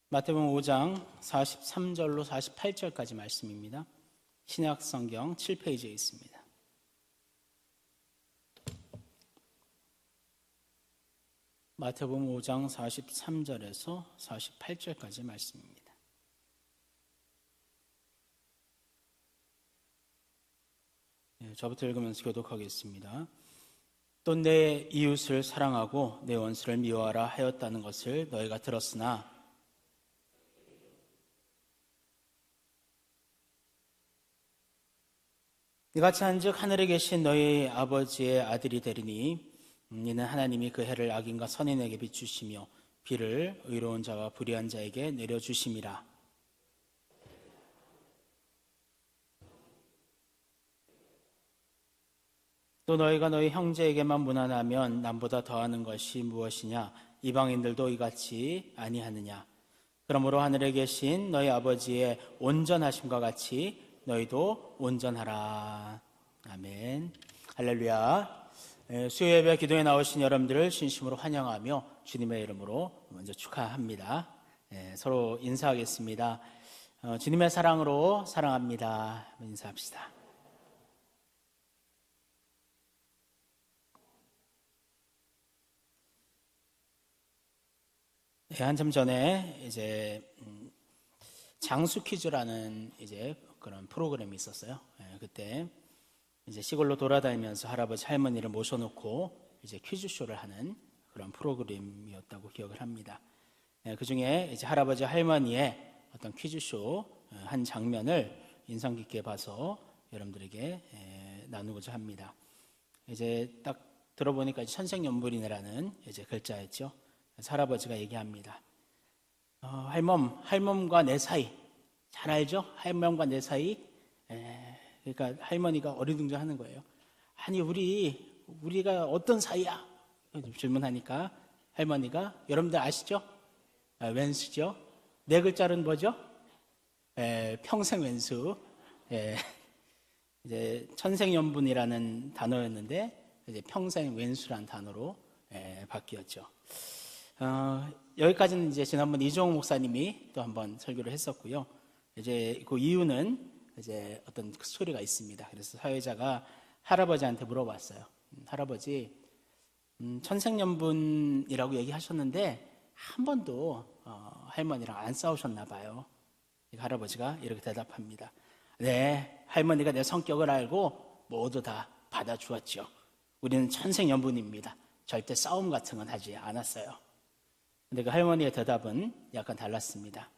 마태복음 5장 43절로 48절까지 말씀입니다. 신약성경 7페이지에 있습니다. 마태복음 5장 43절에서 48절까지 말씀입니다. 저부터 읽으면서 교독하겠습니다. 또 내 이웃을 사랑하고 내 원수를 미워하라 하였다는 것을 너희가 들었으나 이같이 한즉 하늘에 계신 너희 아버지의 아들이 되리니 이는 하나님이 그 해를 악인과 선인에게 비추시며 비를 의로운 자와 불의한 자에게 내려주심이라. 또 너희가 너희 형제에게만 무난하면 남보다 더하는 것이 무엇이냐? 이방인들도 이같이 아니하느냐? 그러므로 하늘에 계신 너희 아버지의 온전하심과 같이 너희도 온전하라. 아멘. 할렐루야. 수요예배 기도에 나오신 여러분들을 진심으로 환영하며 주님의 이름으로 먼저 축하합니다. 서로 인사하겠습니다. 주님의 사랑으로 사랑합니다. 인사합시다. 한참 전에 이제 장수 퀴즈라는 이제 그런 프로그램이 있었어요. 그때 이제 시골로 돌아다니면서 할아버지 할머니를 모셔놓고 이제 퀴즈쇼를 하는 그런 프로그램이었다고 기억을 합니다. 그 중에 이제 할아버지 할머니의 어떤 퀴즈쇼 한 장면을 인상 깊게 봐서 여러분들에게 나누고자 합니다. 이제 딱 들어보니까 천생연분이라는 이제 글자였죠. 할아버지가 얘기합니다. 할멈과 내 사이 잘 알죠? 할멈과 내 사이. 그러니까 할머니가 어리둥절하는 거예요. 아니 우리가 어떤 사이야? 질문하니까 할머니가 여러분들 아시죠? 왼수죠. 네 글자는 뭐죠? 평생 왼수. 이제 천생연분이라는 단어였는데 이제 평생 왼수라는 단어로 바뀌었죠. 여기까지는 이제 지난번 이종호 목사님이 또 한번 설교를 했었고요. 이제 그 이유는 이제 어떤 스토리가 있습니다. 그래서 사회자가 할아버지한테 물어봤어요. 할아버지, 천생연분이라고 얘기하셨는데 한 번도 할머니랑 안 싸우셨나 봐요. 할아버지가 이렇게 대답합니다. 네, 할머니가 내 성격을 알고 모두 다 받아주었죠. 우리는 천생연분입니다. 절대 싸움 같은 건 하지 않았어요. 근데 그 할머니의 대답은 약간 달랐습니다.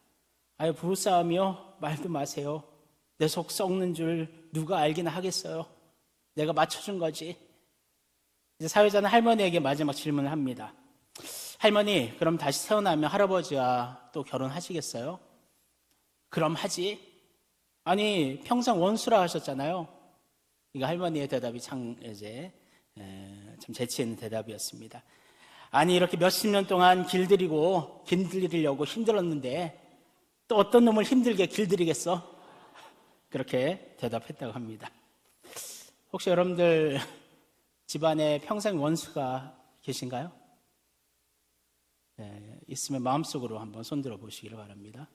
아유, 부부싸움이요? 말도 마세요. 내 속 썩는 줄 누가 알기나 하겠어요. 내가 맞춰준 거지. 이제 사회자는 할머니에게 마지막 질문을 합니다. 할머니, 그럼 다시 태어나면 할아버지와 또 결혼하시겠어요? 그럼 하지. 아니, 평생 원수라 하셨잖아요. 이거 할머니의 대답이 참 재치 있는 대답이었습니다. 아니, 이렇게 몇십 년 동안 길들이려고 힘들었는데 또 어떤 놈을 힘들게 길들이겠어? 그렇게 대답했다고 합니다. 혹시 여러분들 집안에 평생 원수가 계신가요? 있으면 마음속으로 한번 손들어 보시기를 바랍니다.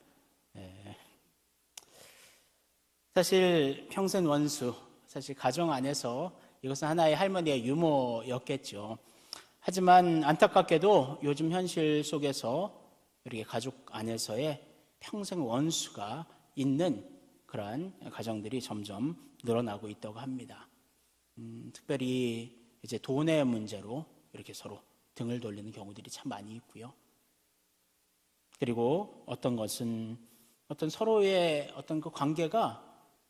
사실 평생 원수, 사실 가정 안에서 이것은 하나의 할머니의 유머였겠죠. 하지만 안타깝게도 요즘 현실 속에서 이렇게 가족 안에서의 평생 원수가 있는 그러한 가정들이 점점 늘어나고 있다고 합니다. 특별히 이제 돈의 문제로 이렇게 서로 등을 돌리는 경우들이 참 많이 있고요. 그리고 어떤 것은 어떤 서로의 어떤 그 관계가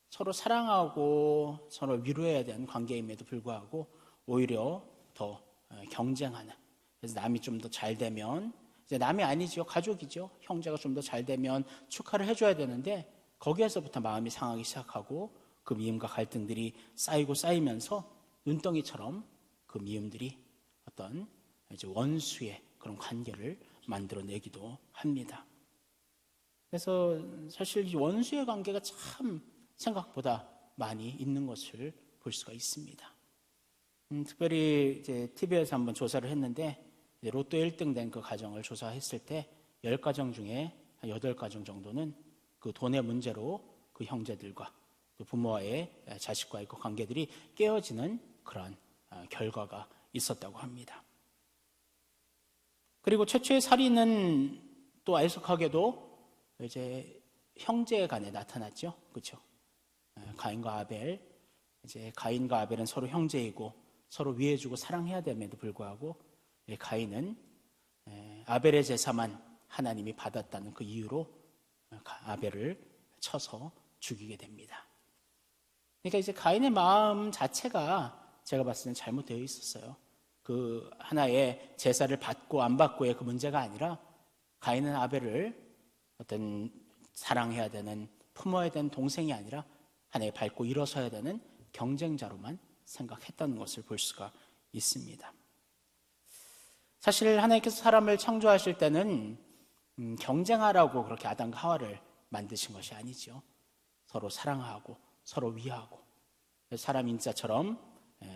서로 사랑하고 서로 위로해야 되는 관계임에도 불구하고 오히려 더 경쟁하는. 그래서 남이 좀 더 잘 되면, 이제 남이 아니죠, 가족이죠. 형제가 좀 더 잘 되면 축하를 해줘야 되는데 거기에서부터 마음이 상하기 시작하고 그 미움과 갈등들이 쌓이고 쌓이면서 눈덩이처럼 그 미움들이 어떤 이제 원수의 그런 관계를 만들어내기도 합니다. 그래서 사실 이 원수의 관계가 참 생각보다 많이 있는 것을 볼 수가 있습니다. 특별히 이제 TV에서 한번 조사를 했는데 로또 1등 된 그 가정을 조사했을 때 10가정 중에 한 8가정 정도는 그 돈의 문제로 그 형제들과 또 부모와의 자식과의 그 관계들이 깨어지는 그런 결과가 있었다고 합니다. 그리고 최초의 살인은 또 애석하게도 이제 형제 간에 나타났죠. 그렇죠? 가인과 아벨. 이제 가인과 아벨은 서로 형제이고 서로 위해주고 사랑해야 됨에도 불구하고 가인은 아벨의 제사만 하나님이 받았다는 그 이유로 아벨을 쳐서 죽이게 됩니다. 그러니까 이제 가인의 마음 자체가 제가 봤을 때는 잘못되어 있었어요. 그 하나의 제사를 받고 안 받고의 그 문제가 아니라 가인은 아벨을 어떤 사랑해야 되는, 품어야 되는 동생이 아니라 하나의 밟고 일어서야 되는 경쟁자로만 생각했다는 것을 볼 수가 있습니다. 사실 하나님께서 사람을 창조하실 때는 경쟁하라고 그렇게 아담과 하와를 만드신 것이 아니죠. 서로 사랑하고 서로 위하고 사람 인자처럼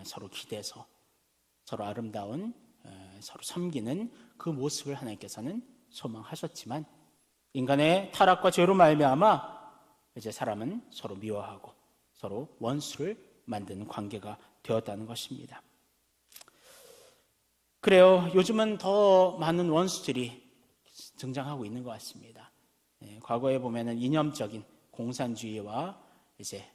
서로 기대서 서로 아름다운 서로 섬기는 그 모습을 하나님께서는 소망하셨지만 인간의 타락과 죄로 말미암아 이제 사람은 서로 미워하고 서로 원수를 만드는 관계가 되었다는 것입니다. 그래요. 요즘은 더 많은 원수들이 등장하고 있는 것 같습니다. 과거에 보면은 이념적인 공산주의와 이제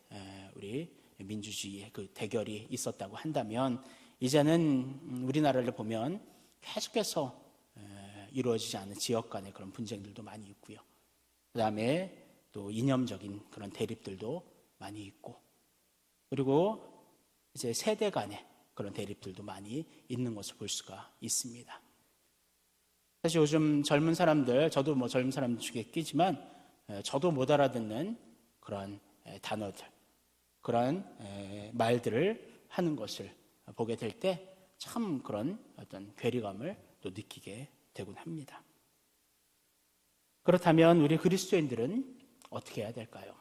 우리 민주주의의 그 대결이 있었다고 한다면 이제는 우리나라를 보면 계속해서 이루어지지 않은 지역 간의 그런 분쟁들도 많이 있고요. 그 다음에 또 이념적인 그런 대립들도 많이 있고, 그리고 이제 세대 간의 그런 대립들도 많이 있는 것을 볼 수가 있습니다. 사실 요즘 젊은 사람들, 저도 뭐 젊은 사람 중에 끼지만 저도 못 알아듣는 그런 단어들, 그런 말들을 하는 것을 보게 될 때 참 그런 어떤 괴리감을 또 느끼게 되곤 합니다. 그렇다면 우리 그리스도인들은 어떻게 해야 될까요?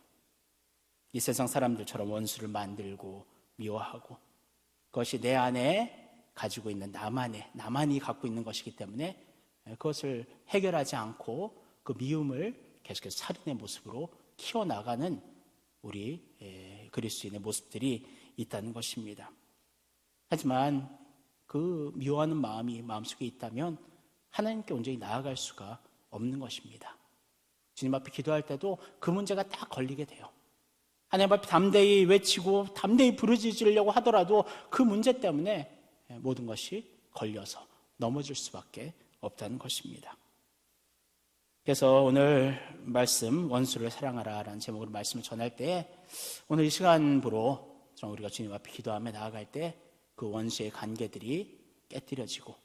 이 세상 사람들처럼 원수를 만들고 미워하고 그것이 내 안에 가지고 있는 나만이 갖고 있는 것이기 때문에 그것을 해결하지 않고 그 미움을 계속해서 살인의 모습으로 키워나가는 우리 그리스도인의 모습들이 있다는 것입니다. 하지만 그 미워하는 마음이 마음속에 있다면 하나님께 온전히 나아갈 수가 없는 것입니다. 주님 앞에 기도할 때도 그 문제가 딱 걸리게 돼요. 하나님 앞에 담대히 외치고 담대히 부르짖으려고 하더라도 그 문제 때문에 모든 것이 걸려서 넘어질 수밖에 없다는 것입니다. 그래서 오늘 말씀 원수를 사랑하라 라는 제목으로 말씀을 전할 때 오늘 이 시간부로 우리가 주님 앞에 기도하며 나아갈 때 그 원수의 관계들이 깨뜨려지고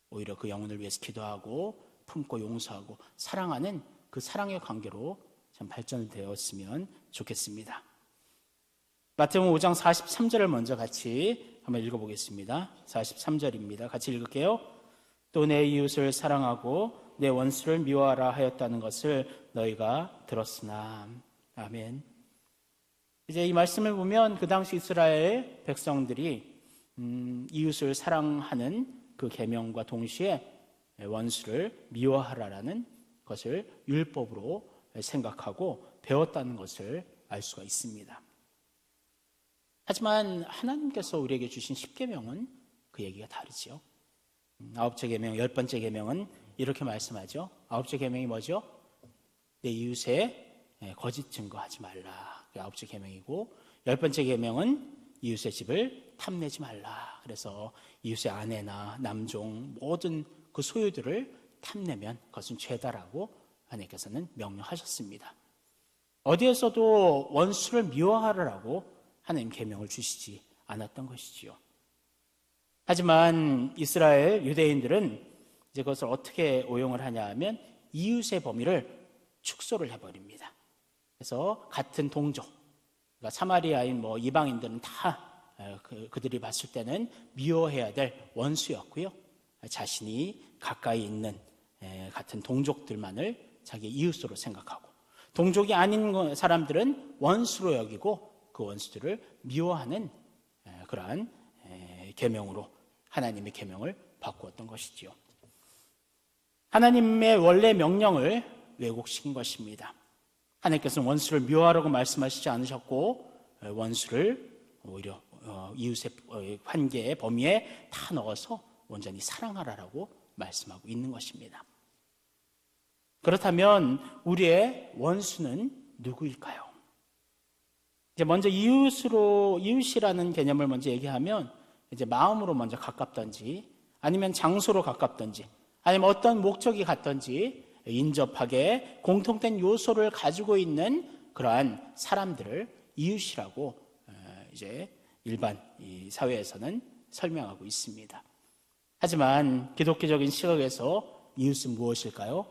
오히려 그 영혼을 위해서 기도하고 품고 용서하고 사랑하는 그 사랑의 관계로 참 발전되었으면 좋겠습니다. 마태복음 5장 43절을 먼저 같이 한번 읽어보겠습니다. 43절입니다. 같이 읽을게요. 또 내 이웃을 사랑하고 내 원수를 미워하라 하였다는 것을 너희가 들었으나. 아멘. 이제 이 말씀을 보면 그 당시 이스라엘 백성들이 이웃을 사랑하는 그 계명과 동시에 원수를 미워하라라는 것을 율법으로 생각하고 배웠다는 것을 알 수가 있습니다. 하지만 하나님께서 우리에게 주신 10계명은 그 얘기가 다르죠. 9째 계명, 10번째 계명은 이렇게 말씀하죠. 9째 계명이 뭐죠? 내 이웃의 거짓 증거하지 말라. 그게 9째 계명이고 10번째 계명은 이웃의 집을 탐내지 말라. 그래서 이웃의 아내나 남종 모든 그 소유들을 탐내면 그것은 죄다라고 하나님께서는 명령하셨습니다. 어디에서도 원수를 미워하라고 하나님 계명을 주시지 않았던 것이지요. 하지만 이스라엘 유대인들은 이제 그것을 어떻게 오용을 하냐 하면 이웃의 범위를 축소를 해버립니다. 그래서 같은 동족, 그러니까 사마리아인 뭐 이방인들은 다 그들이 봤을 때는 미워해야 될 원수였고요. 자신이 가까이 있는 같은 동족들만을 자기 이웃으로 생각하고 동족이 아닌 사람들은 원수로 여기고 그 원수들을 미워하는 그러한 계명으로 하나님의 계명을 바꾸었던 것이지요. 하나님의 원래 명령을 왜곡시킨 것입니다. 하나님께서는 원수를 미워하라고 말씀하시지 않으셨고 원수를 오히려 이웃의 관계의 범위에 다 넣어서 온전히 사랑하라라고 말씀하고 있는 것입니다. 그렇다면 우리의 원수는 누구일까요? 이제 먼저 이웃이라는 개념을 먼저 얘기하면 이제 마음으로 먼저 가깝던지 아니면 장소로 가깝던지 아니면 어떤 목적이 같던지 인접하게 공통된 요소를 가지고 있는 그러한 사람들을 이웃이라고 이제 일반 이 사회에서는 설명하고 있습니다. 하지만 기독교적인 시각에서 이웃은 무엇일까요?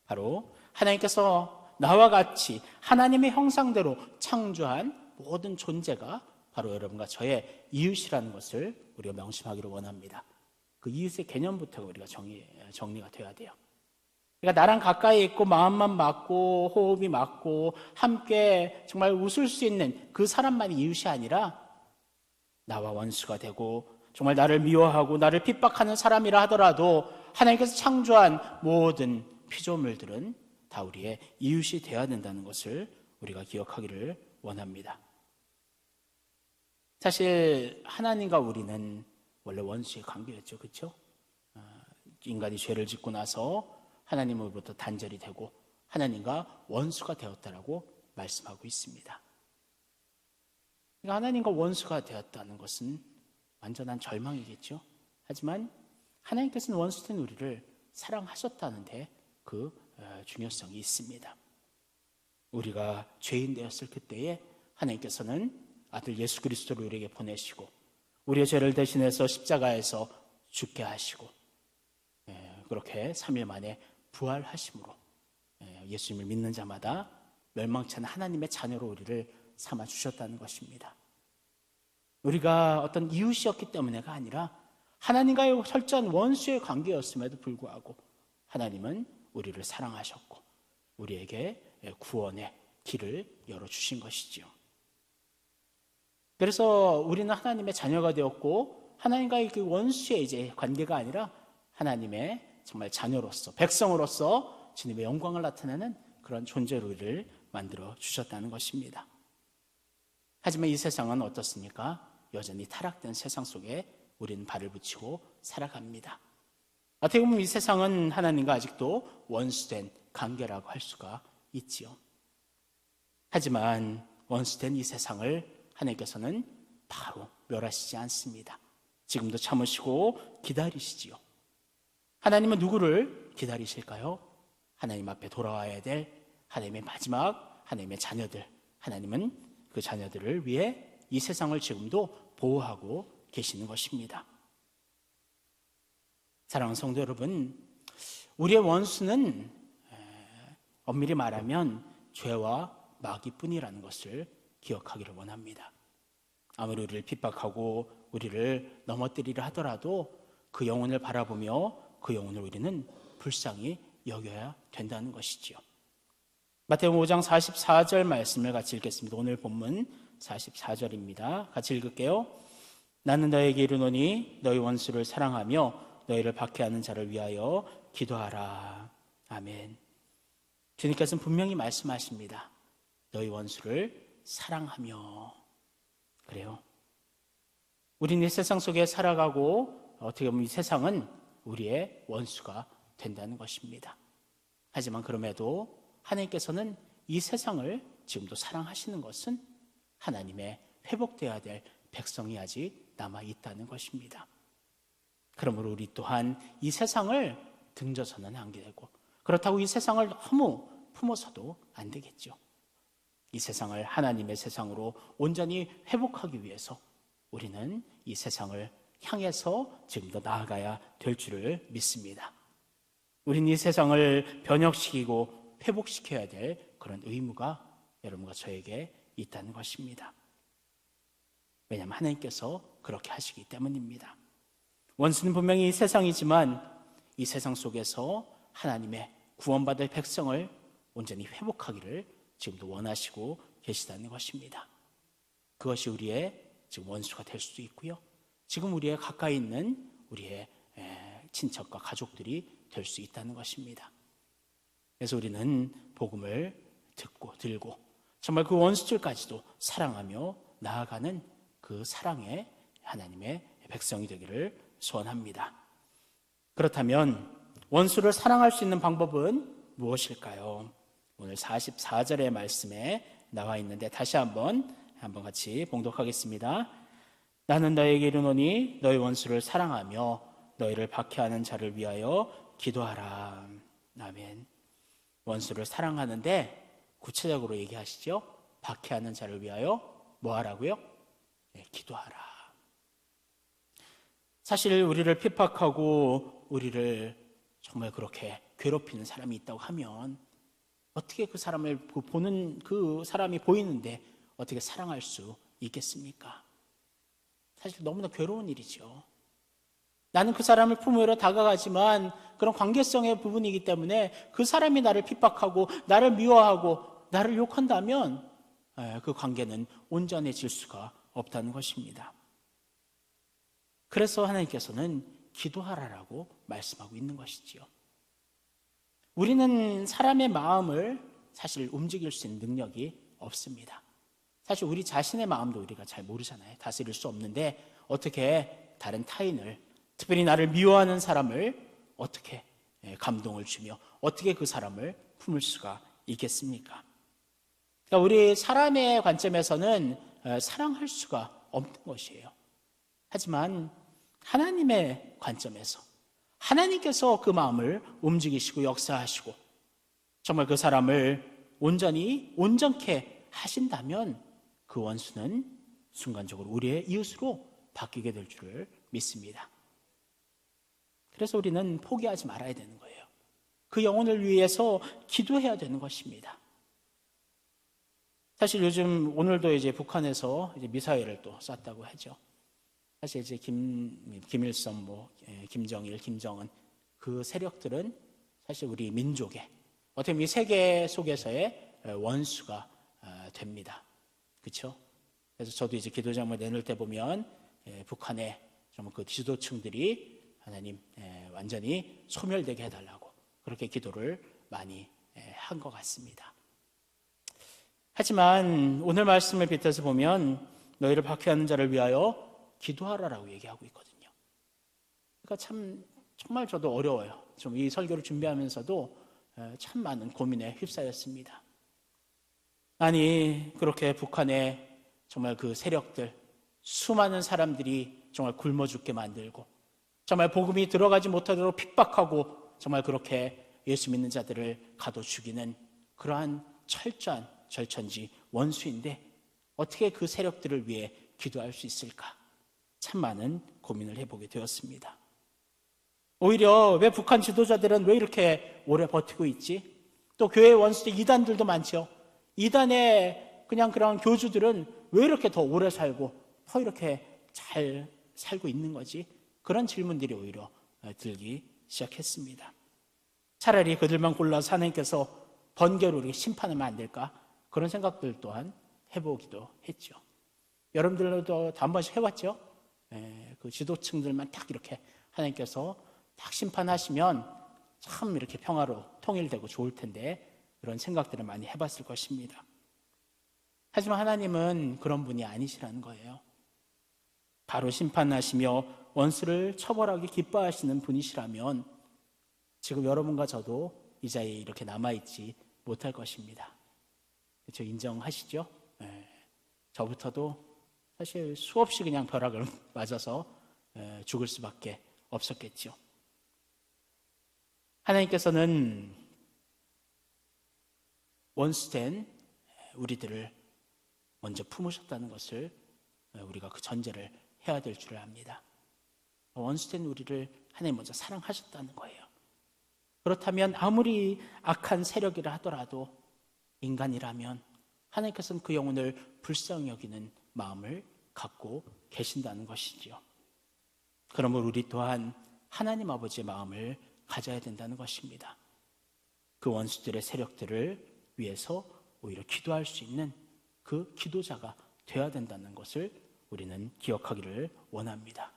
바로 하나님께서 나와 같이 하나님의 형상대로 창조한 모든 존재가 바로 여러분과 저의 이웃이라는 것을 우리가 명심하기를 원합니다. 그 이웃의 개념부터 우리가 정리가 돼야 돼요. 그러니까 나랑 가까이 있고 마음만 맞고 호흡이 맞고 함께 정말 웃을 수 있는 그 사람만이 이웃이 아니라 나와 원수가 되고 정말 나를 미워하고 나를 핍박하는 사람이라 하더라도 하나님께서 창조한 모든 피조물들은 다 우리의 이웃이 되어야 된다는 것을 우리가 기억하기를 원합니다. 사실 하나님과 우리는 원래 원수의 관계였죠. 그렇죠? 인간이 죄를 짓고 나서 하나님으로부터 단절이 되고 하나님과 원수가 되었다라고 말씀하고 있습니다. 그러니까 하나님과 원수가 되었다는 것은 완전한 절망이겠죠. 하지만 하나님께서는 원수된 우리를 사랑하셨다는데 그 중요성이 있습니다. 우리가 죄인 되었을 그때에 하나님께서는 아들 예수 그리스도를 우리에게 보내시고 우리의 죄를 대신해서 십자가에서 죽게 하시고 그렇게 3일 만에 부활하심으로 예수님을 믿는 자마다 멸망치 않은 하나님의 자녀로 우리를 삼아 주셨다는 것입니다. 우리가 어떤 이웃이었기 때문에가 아니라 하나님과의 철저한 원수의 관계였음에도 불구하고 하나님은 우리를 사랑하셨고 우리에게 구원의 길을 열어주신 것이지요. 그래서 우리는 하나님의 자녀가 되었고 하나님과의 그 원수의 이제 관계가 아니라 하나님의 정말 자녀로서 백성으로서 주님의 영광을 나타내는 그런 존재로 우리를 만들어 주셨다는 것입니다. 하지만 이 세상은 어떻습니까? 여전히 타락된 세상 속에 우리는 발을 붙이고 살아갑니다. 어떻게 보면 이 세상은 하나님과 아직도 원수된 관계라고 할 수가 있지요. 하지만 원수된 이 세상을 하나님께서는 바로 멸하시지 않습니다. 지금도 참으시고 기다리시지요. 하나님은 누구를 기다리실까요? 하나님 앞에 돌아와야 될 하나님의 마지막 하나님의 자녀들. 하나님은 그 자녀들을 위해 이 세상을 지금도 보호하고 계시는 것입니다. 사랑하는 성도 여러분, 우리의 원수는 엄밀히 말하면 죄와 마귀뿐이라는 것을 기억하기를 원합니다. 아무리 우리를 핍박하고 우리를 넘어뜨리려 하더라도 그 영혼을 바라보며 그 영혼을 우리는 불쌍히 여겨야 된다는 것이지요. 마태복음 5장 44절 말씀을 같이 읽겠습니다. 오늘 본문 44절입니다. 같이 읽을게요. 나는 너에게 이르노니 너희 원수를 사랑하며 너희를 박해하는 자를 위하여 기도하라. 아멘. 주님께서는 분명히 말씀하십니다. 너희 원수를 사랑하며. 그래요. 우리는 이 세상 속에 살아가고 어떻게 보면 이 세상은 우리의 원수가 된다는 것입니다. 하지만 그럼에도 하나님께서는 이 세상을 지금도 사랑하시는 것은 하나님의 회복되어야 될 백성이 아직 남아있다는 것입니다. 그러므로 우리 또한 이 세상을 등져서는 안 되고 그렇다고 이 세상을 너무 품어서도 안 되겠죠. 이 세상을 하나님의 세상으로 온전히 회복하기 위해서 우리는 이 세상을 향해서 지금도 나아가야 될 줄을 믿습니다. 우리는 이 세상을 변혁시키고 회복시켜야 될 그런 의무가 여러분과 저에게 있다는 것입니다. 왜냐하면 하나님께서 그렇게 하시기 때문입니다. 원수는 분명히 이 세상이지만 이 세상 속에서 하나님의 구원받을 백성을 온전히 회복하기를 지금도 원하시고 계시다는 것입니다. 그것이 우리의 지금 원수가 될 수도 있고요. 지금 우리의 가까이 있는 우리의 친척과 가족들이 될 수 있다는 것입니다. 그래서 우리는 복음을 듣고 들고 정말 그 원수들까지도 사랑하며 나아가는 그 사랑의 하나님의 백성이 되기를 소원합니다. 그렇다면 원수를 사랑할 수 있는 방법은 무엇일까요? 오늘 44절의 말씀에 나와 있는데 다시 한번 같이 봉독하겠습니다. 나는 너에게 이르노니 너희 원수를 사랑하며 너희를 박해하는 자를 위하여 기도하라. 아멘. 원수를 사랑하는데 구체적으로 얘기하시죠. 박해하는 자를 위하여 뭐 하라고요? 네, 기도하라. 사실 우리를 핍박하고 우리를 정말 그렇게 괴롭히는 사람이 있다고 하면 어떻게 그 사람을 보는 그 사람이 보이는데 어떻게 사랑할 수 있겠습니까? 사실 너무나 괴로운 일이죠. 나는 그 사람을 품으러 다가가지만 그런 관계성의 부분이기 때문에 그 사람이 나를 핍박하고 나를 미워하고 나를 욕한다면 그 관계는 온전해질 수가 없다는 것입니다. 그래서 하나님께서는 기도하라라고 말씀하고 있는 것이지요. 우리는 사람의 마음을 사실 움직일 수 있는 능력이 없습니다. 사실 우리 자신의 마음도 우리가 잘 모르잖아요. 다스릴 수 없는데 어떻게 다른 타인을, 특별히 나를 미워하는 사람을 어떻게 감동을 주며 어떻게 그 사람을 품을 수가 있겠습니까? 그러니까 우리 사람의 관점에서는 사랑할 수가 없는 것이에요. 하지만 하나님의 관점에서 하나님께서 그 마음을 움직이시고 역사하시고 정말 그 사람을 온전케 하신다면 그 원수는 순간적으로 우리의 이웃으로 바뀌게 될 줄을 믿습니다. 그래서 우리는 포기하지 말아야 되는 거예요. 그 영혼을 위해서 기도해야 되는 것입니다. 사실 요즘 오늘도 이제 북한에서 이제 미사일을 또 쐈다고 하죠. 사실 이제 김일성, 김정일, 김정은 그 세력들은 사실 우리 민족의 어떻게 보면 이 세계 속에서의 원수가 됩니다. 그렇죠? 그래서 저도 이제 기도장을 내놓을 때 보면 북한의 정말 그 지도층들이 하나님 완전히 소멸되게 해달라고 그렇게 기도를 많이 한 것 같습니다. 하지만 오늘 말씀을 빗대서 보면 너희를 박해하는 자를 위하여 기도하라라고 얘기하고 있거든요. 그러니까 정말 저도 어려워요. 좀 이 설교를 준비하면서도 참 많은 고민에 휩싸였습니다. 아니 그렇게 북한의 정말 그 세력들 수많은 사람들이 정말 굶어 죽게 만들고 정말 복음이 들어가지 못하도록 핍박하고 정말 그렇게 예수 믿는 자들을 가둬 죽이는 그러한 철저한 절천지 원수인데 어떻게 그 세력들을 위해 기도할 수 있을까? 참 많은 고민을 해보게 되었습니다. 오히려 왜 북한 지도자들은 왜 이렇게 오래 버티고 있지? 또 교회 원수들 이단들도 많죠. 이단의 그냥 그런 교주들은 왜 이렇게 더 오래 살고 더 이렇게 잘 살고 있는 거지? 그런 질문들이 오히려 들기 시작했습니다. 차라리 그들만 골라서 하나님께서 번개로 우리가 심판하면 안 될까? 그런 생각들 또한 해보기도 했죠. 여러분들도 한 번씩 해봤죠? 그 지도층들만 딱 이렇게 하나님께서 딱 심판하시면 참 이렇게 평화로 통일되고 좋을 텐데 그런 생각들을 많이 해봤을 것입니다. 하지만 하나님은 그런 분이 아니시라는 거예요. 바로 심판하시며 원수를 처벌하기 기뻐하시는 분이시라면 지금 여러분과 저도 이 자리에 이렇게 남아있지 못할 것입니다. 그렇죠? 인정하시죠? 저부터도 사실 수없이 그냥 벼락을 맞아서 죽을 수밖에 없었겠죠. 하나님께서는 원수된 우리들을 먼저 품으셨다는 것을 우리가 그 전제를 해야 될 줄을 압니다. 원수된 우리를 하나님 먼저 사랑하셨다는 거예요. 그렇다면 아무리 악한 세력이라 하더라도 인간이라면 하나님께서는 그 영혼을 불쌍히 여기는 마음을 갖고 계신다는 것이지요. 그러므로 우리 또한 하나님 아버지의 마음을 가져야 된다는 것입니다. 그 원수들의 세력들을 위해서 오히려 기도할 수 있는 그 기도자가 되어야 된다는 것을 우리는 기억하기를 원합니다.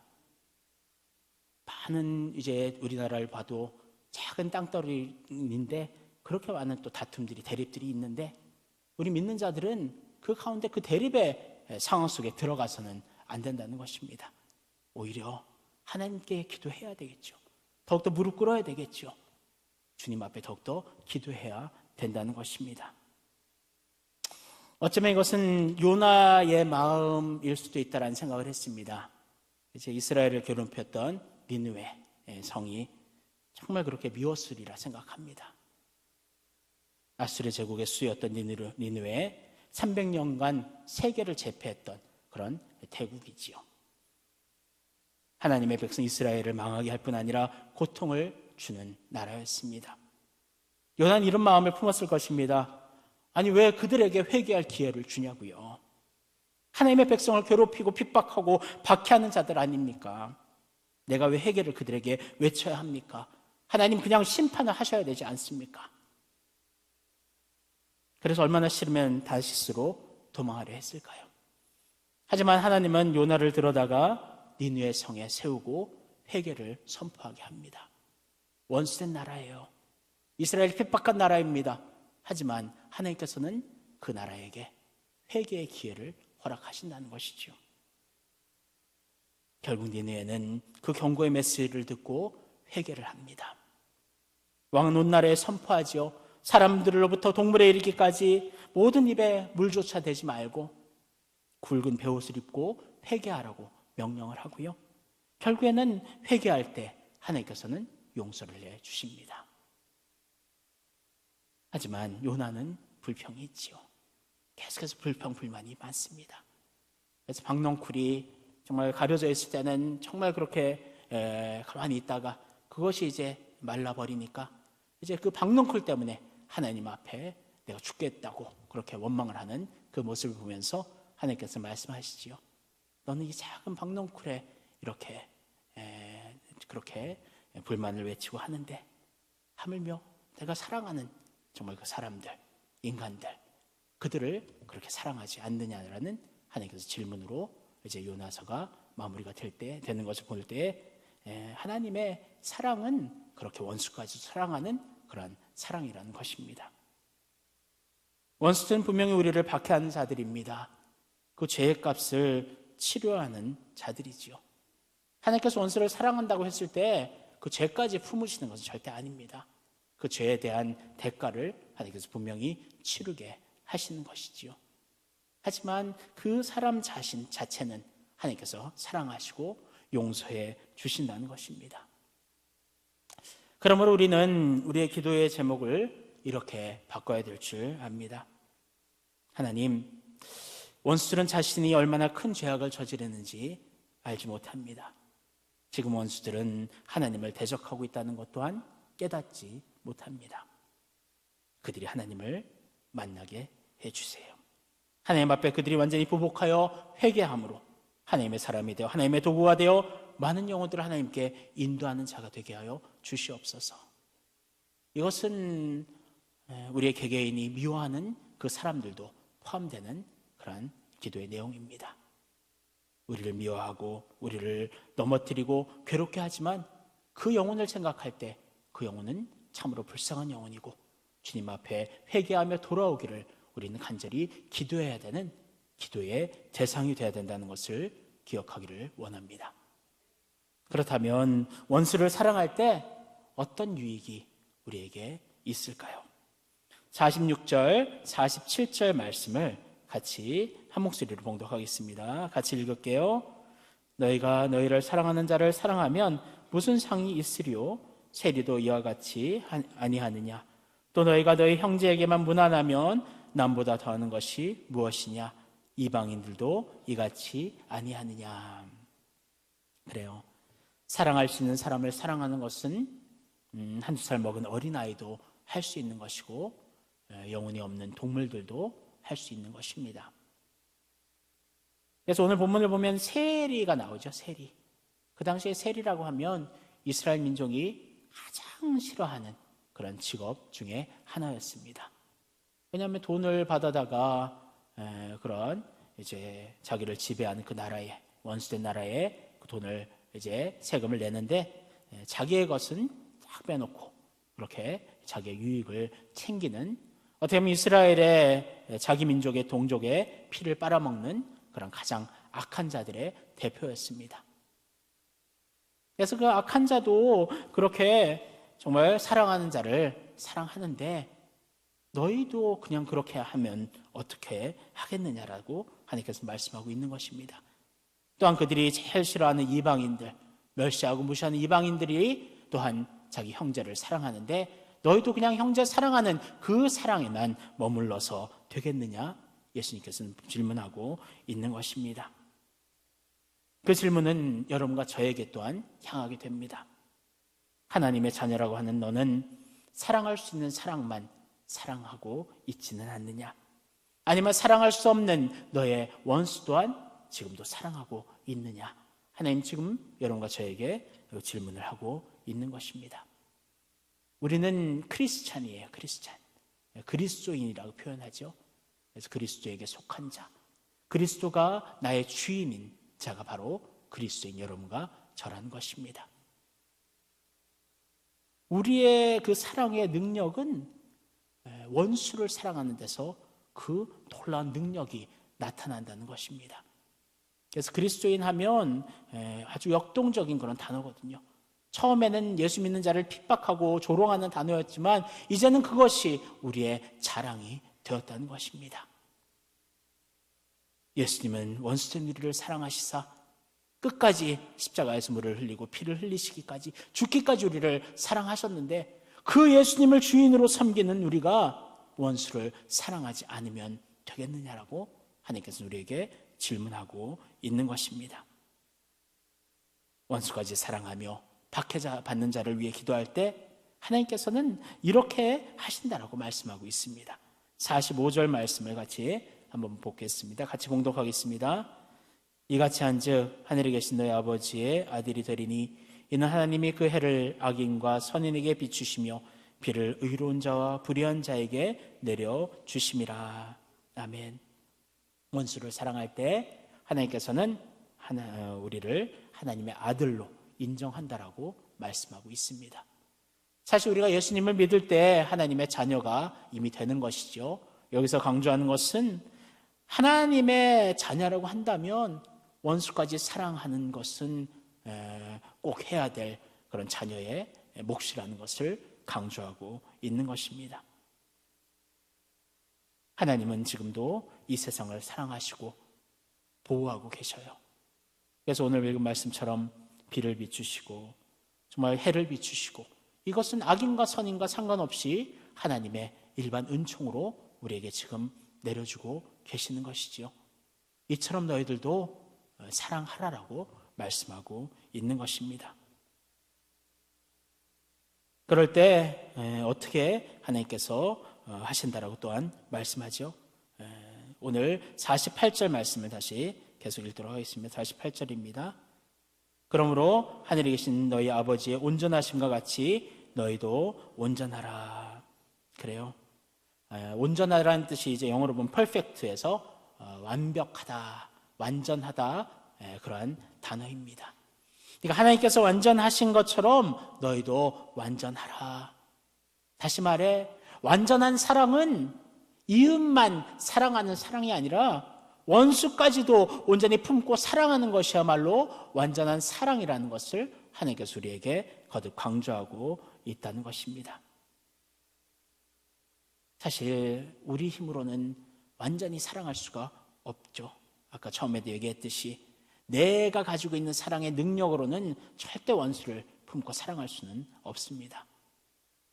많은 이제 우리나라를 봐도 작은 땅덩어리인데 그렇게 많은 또 다툼들이, 대립들이 있는데 우리 믿는 자들은 그 가운데 그 대립의 상황 속에 들어가서는 안 된다는 것입니다. 오히려 하나님께 기도해야 되겠죠. 더욱더 무릎 꿇어야 되겠죠. 주님 앞에 더욱더 기도해야 된다는 것입니다. 어쩌면 이것은 요나의 마음일 수도 있다는 생각을 했습니다. 이제 이스라엘을 괴롭혔던 니느웨 성이 정말 그렇게 미웠으리라 생각합니다. 아수르 제국의 수였던 니느웨 300년간 세계를 제패했던 그런 대국이지요. 하나님의 백성 이스라엘을 망하게 할 뿐 아니라 고통을 주는 나라였습니다. 요나는 이런 마음을 품었을 것입니다. 아니, 왜 그들에게 회개할 기회를 주냐고요. 하나님의 백성을 괴롭히고 핍박하고 박해하는 자들 아닙니까? 내가 왜 회개를 그들에게 외쳐야 합니까? 하나님 그냥 심판을 하셔야 되지 않습니까? 그래서 얼마나 싫으면 다시스로 도망하려 했을까요? 하지만 하나님은 요나를 들어다가 니느웨 성에 세우고 회개를 선포하게 합니다. 원수된 나라예요. 이스라엘 핍박한 나라입니다. 하지만 하나님께서는 그 나라에게 회개의 기회를 허락하신다는 것이죠. 결국 니느웨는 그 경고의 메시지를 듣고 회개를 합니다. 왕은 온 나라에 선포하지요. 사람들로부터 동물에 이르기까지 모든 입에 물조차 대지 말고 굵은 베옷을 입고 회개하라고 명령을 하고요. 결국에는 회개할 때 하나님께서는 용서를 내주십니다. 하지만 요나는 불평이 있지요. 계속해서 불평, 불만이 많습니다. 그래서 박넝쿨이 정말 가려져 있을 때는 정말 그렇게 가만히 있다가 그것이 이제 말라버리니까 이제 그 박넝쿨 때문에 하나님 앞에 내가 죽겠다고 그렇게 원망을 하는 그 모습을 보면서 하나님께서 말씀하시지요. 너는 이 작은 박넝쿨에 이렇게 그렇게 불만을 외치고 하는데 하물며 내가 사랑하는 정말 그 사람들, 인간들, 그들을 그렇게 사랑하지 않느냐라는 하나님께서 질문으로 이제 요나서가 마무리가 되는 것을 볼 때 하나님의 사랑은 그렇게 원수까지 사랑하는 그런 사랑이라는 것입니다. 원수들은 분명히 우리를 박해하는 자들입니다. 그 죄의 값을 치료하는 자들이지요. 하나님께서 원수를 사랑한다고 했을 때 그 죄까지 품으시는 것은 절대 아닙니다. 그 죄에 대한 대가를 하나님께서 분명히 치르게 하시는 것이지요. 하지만 그 사람 자체는 하나님께서 사랑하시고 용서해 주신다는 것입니다. 그러므로 우리는 우리의 기도의 제목을 이렇게 바꿔야 될 줄 압니다. 하나님, 원수들은 자신이 얼마나 큰 죄악을 저지르는지 알지 못합니다. 지금 원수들은 하나님을 대적하고 있다는 것 또한 깨닫지 못합니다. 그들이 하나님을 만나게 해주세요. 하나님 앞에 그들이 완전히 부복하여 회개함으로 하나님의 사람이 되어 하나님의 도구가 되어 많은 영혼들을 하나님께 인도하는 자가 되게 하여 주시옵소서. 이것은 우리의 개개인이 미워하는 그 사람들도 포함되는 그런 기도의 내용입니다. 우리를 미워하고 우리를 넘어뜨리고 괴롭게 하지만 그 영혼을 생각할 때 그 영혼은 참으로 불쌍한 영혼이고 주님 앞에 회개하며 돌아오기를 우리는 간절히 기도해야 되는 기도의 대상이 되어야 된다는 것을 기억하기를 원합니다. 그렇다면 원수를 사랑할 때 어떤 유익이 우리에게 있을까요? 46절, 47절 말씀을 같이 한 목소리로 봉독하겠습니다. 같이 읽을게요. 너희가 너희를 사랑하는 자를 사랑하면 무슨 상이 있으리요? 세리도 이와 같이 아니하느냐? 또 너희가 너희 형제에게만 무난하면 남보다 더하는 것이 무엇이냐? 이방인들도 이같이 아니하느냐? 그래요. 사랑할 수 있는 사람을 사랑하는 것은 한두 살 먹은 어린아이도 할 수 있는 것이고 영혼이 없는 동물들도 할 수 있는 것입니다. 그래서 오늘 본문을 보면 세리가 나오죠. 세리. 그 당시에 세리라고 하면 이스라엘 민족이 가장 싫어하는 그런 직업 중에 하나였습니다. 왜냐하면 돈을 받아다가 그런 이제 자기를 지배하는 그 나라에 원수된 나라에 그 돈을 이제 세금을 내는데 자기의 것은 딱 빼놓고 그렇게 자기의 유익을 챙기는, 어떻게 보면 이스라엘의 자기 민족의 동족의 피를 빨아먹는 그런 가장 악한 자들의 대표였습니다. 그래서 그 악한 자도 그렇게 정말 사랑하는 자를 사랑하는데 너희도 그냥 그렇게 하면 어떻게 하겠느냐라고 하나님께서 말씀하고 있는 것입니다. 또한 그들이 제일 싫어하는 이방인들, 멸시하고 무시하는 이방인들이 또한 자기 형제를 사랑하는데 너희도 그냥 형제 사랑하는 그 사랑에만 머물러서 되겠느냐? 예수님께서는 질문하고 있는 것입니다. 그 질문은 여러분과 저에게 또한 향하게 됩니다. 하나님의 자녀라고 하는 너는 사랑할 수 있는 사랑만 사랑하고 있지는 않느냐? 아니면 사랑할 수 없는 너의 원수 또한 지금도 사랑하고 있느냐? 하나님 지금 여러분과 저에게 질문을 하고 있는 것입니다. 우리는 크리스찬이에요. 크리스찬. 그리스도인이라고 표현하죠. 그래서 그리스도에게 속한 자, 그리스도가 나의 주인인 자가 바로 그리스도인 여러분과 저라는 것입니다. 우리의 그 사랑의 능력은 원수를 사랑하는 데서 그 놀라운 능력이 나타난다는 것입니다. 그래서 그리스도인 하면 아주 역동적인 그런 단어거든요. 처음에는 예수 믿는 자를 핍박하고 조롱하는 단어였지만 이제는 그것이 우리의 자랑이 되었다는 것입니다. 예수님은 원수된 우리를 사랑하시사 끝까지 십자가에서 물을 흘리고 피를 흘리시기까지 죽기까지 우리를 사랑하셨는데 그 예수님을 주인으로 섬기는 우리가 원수를 사랑하지 않으면 되겠느냐라고 하나님께서 우리에게 질문하고 있는 것입니다. 원수까지 사랑하며 박해자 받는 자를 위해 기도할 때 하나님께서는 이렇게 하신다라고 말씀하고 있습니다. 45절 말씀을 같이 한번 보겠습니다. 같이 봉독하겠습니다. 이같이 한즉 하늘에 계신 너희 아버지의 아들이 되리니 이는 하나님이 그 해를 악인과 선인에게 비추시며 비를 의로운 자와 불의한 자에게 내려 주심이라. 아멘. 원수를 사랑할 때 하나님께서는 우리를 하나님의 아들로 인정한다라고 말씀하고 있습니다. 사실 우리가 예수님을 믿을 때 하나님의 자녀가 이미 되는 것이죠. 여기서 강조하는 것은 하나님의 자녀라고 한다면 원수까지 사랑하는 것은 꼭 해야 될 그런 자녀의 몫이라는 것을 강조하고 있는 것입니다. 하나님은 지금도 이 세상을 사랑하시고 보호하고 계셔요. 그래서 오늘 읽은 말씀처럼 비를 비추시고 정말 해를 비추시고 이것은 악인과 선인과 상관없이 하나님의 일반 은총으로 우리에게 지금 내려주고 계시는 것이지요. 이처럼 너희들도 사랑하라라고 말씀하고 있는 것입니다. 그럴 때 어떻게 하나님께서 하신다라고 또한 말씀하죠. 오늘 48절 말씀을 다시 계속 읽도록 하겠습니다. 48절입니다. 그러므로 하늘에 계신 너희 아버지의 온전하심과 같이 너희도 온전하라. 그래요. 온전하라는 뜻이 이제 영어로 보면 perfect에서 완벽하다, 완전하다 그러한 단어입니다. 그러니까 하나님께서 완전하신 것처럼 너희도 완전하라. 다시 말해 완전한 사랑은 이웃만 사랑하는 사랑이 아니라 원수까지도 온전히 품고 사랑하는 것이야말로 완전한 사랑이라는 것을 하나님께서 우리에게 거듭 강조하고 있다는 것입니다. 사실 우리 힘으로는 완전히 사랑할 수가 없죠. 아까 처음에도 얘기했듯이 내가 가지고 있는 사랑의 능력으로는 절대 원수를 품고 사랑할 수는 없습니다.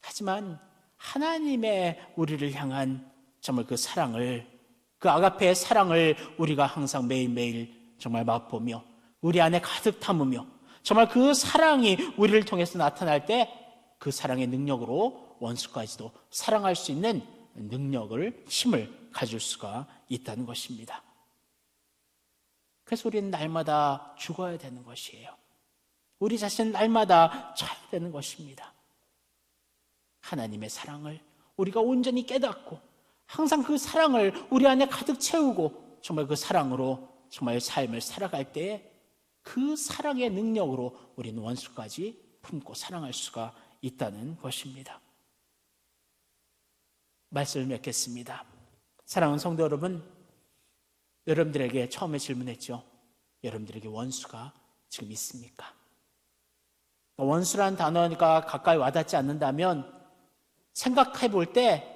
하지만 하나님의 우리를 향한 정말 그 사랑을, 그 아가페의 사랑을 우리가 항상 매일매일 정말 맛보며 우리 안에 가득 담으며 정말 그 사랑이 우리를 통해서 나타날 때 그 사랑의 능력으로 원수까지도 사랑할 수 있는 능력을, 힘을 가질 수가 있다는 것입니다. 그래서 우리는 날마다 죽어야 되는 것이에요. 우리 자신은 날마다 쳐야 되는 것입니다. 하나님의 사랑을 우리가 온전히 깨닫고 항상 그 사랑을 우리 안에 가득 채우고 정말 그 사랑으로 정말 삶을 살아갈 때에 그 사랑의 능력으로 우리는 원수까지 품고 사랑할 수가 있다는 것입니다. 말씀을 맺겠습니다. 사랑하는 성도 여러분, 여러분들에게 처음에 질문했죠. 여러분들에게 원수가 지금 있습니까? 원수라는 단어가 가까이 와닿지 않는다면 생각해 볼 때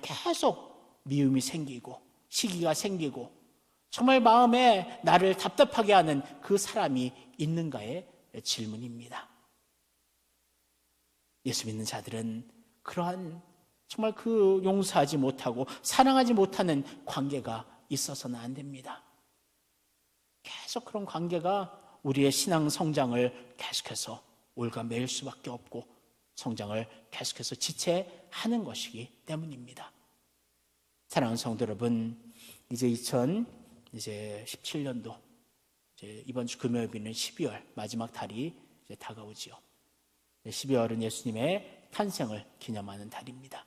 계속 미움이 생기고 시기가 생기고 정말 마음에 나를 답답하게 하는 그 사람이 있는가의 질문입니다. 예수 믿는 자들은 그러한 정말 그 용서하지 못하고 사랑하지 못하는 관계가 있어서는 안 됩니다. 계속 그런 관계가 우리의 신앙 성장을 계속해서 올가매일 수밖에 없고 성장을 계속해서 지체하는 것이기 때문입니다. 사랑하는 성도 여러분, 이제 2017년도 이번 주 금요일은 12월 마지막 달이 이제 다가오지요. 12월은 예수님의 탄생을 기념하는 달입니다.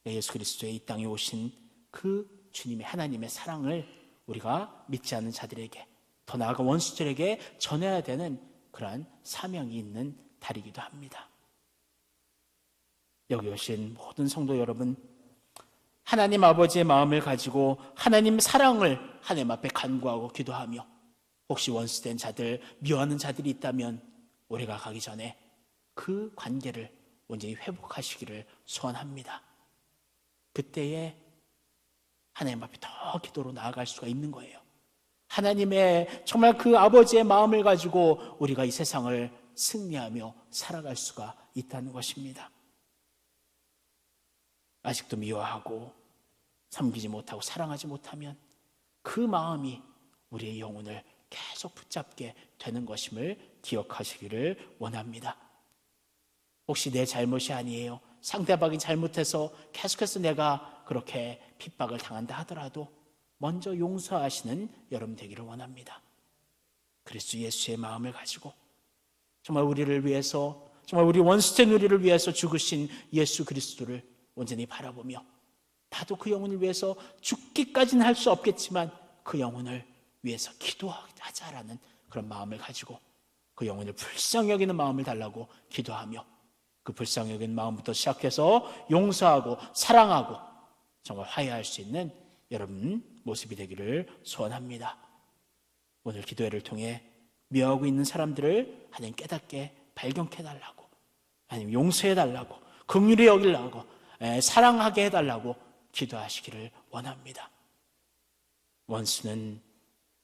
예수 그리스도의 이 땅에 오신 그 주님의 하나님의 사랑을 우리가 믿지 않는 자들에게, 더 나아가 원수들에게 전해야 되는 그러한 사명이 있는 달이기도 합니다. 여기 오신 모든 성도 여러분, 하나님 아버지의 마음을 가지고 하나님 사랑을 하나님 앞에 간구하고 기도하며 혹시 원수된 자들, 미워하는 자들이 있다면 올해가 가기 전에 그 관계를 온전히 회복하시기를 소원합니다. 그때에 하나님 앞에 더 기도로 나아갈 수가 있는 거예요. 하나님의 정말 그 아버지의 마음을 가지고 우리가 이 세상을 승리하며 살아갈 수가 있다는 것입니다. 아직도 미워하고 섬기지 못하고 사랑하지 못하면 그 마음이 우리의 영혼을 계속 붙잡게 되는 것임을 기억하시기를 원합니다. 혹시 내 잘못이 아니에요, 상대방이 잘못해서 계속해서 내가 그렇게 핍박을 당한다 하더라도 먼저 용서하시는 여러분 되기를 원합니다. 그리스도 예수의 마음을 가지고 정말 우리를 위해서, 정말 우리 원수된 우리를 위해서 죽으신 예수 그리스도를 온전히 바라보며 나도 그 영혼을 위해서 죽기까지는 할 수 없겠지만 그 영혼을 위해서 기도하자라는 그런 마음을 가지고 그 영혼을 불쌍히 여기는 마음을 달라고 기도하며 그 불쌍히 여기는 마음부터 시작해서 용서하고 사랑하고 정말 화해할 수 있는 여러분 모습이 되기를 소원합니다. 오늘 기도회를 통해 미워하고 있는 사람들을 하나님 깨닫게 발견케 해달라고, 하나님 용서해달라고, 긍휼히 여기려고, 사랑하게 해달라고 기도하시기를 원합니다. 원수는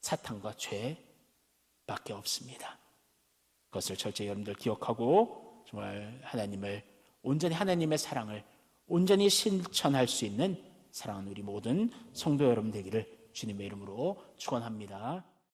사탄과 죄밖에 없습니다. 그것을 철저히 여러분들 기억하고 정말 하나님을 온전히, 하나님의 사랑을 온전히 실천할 수 있는 사랑하는 우리 모든 성도 여러분 되기를 주님의 이름으로 축원합니다.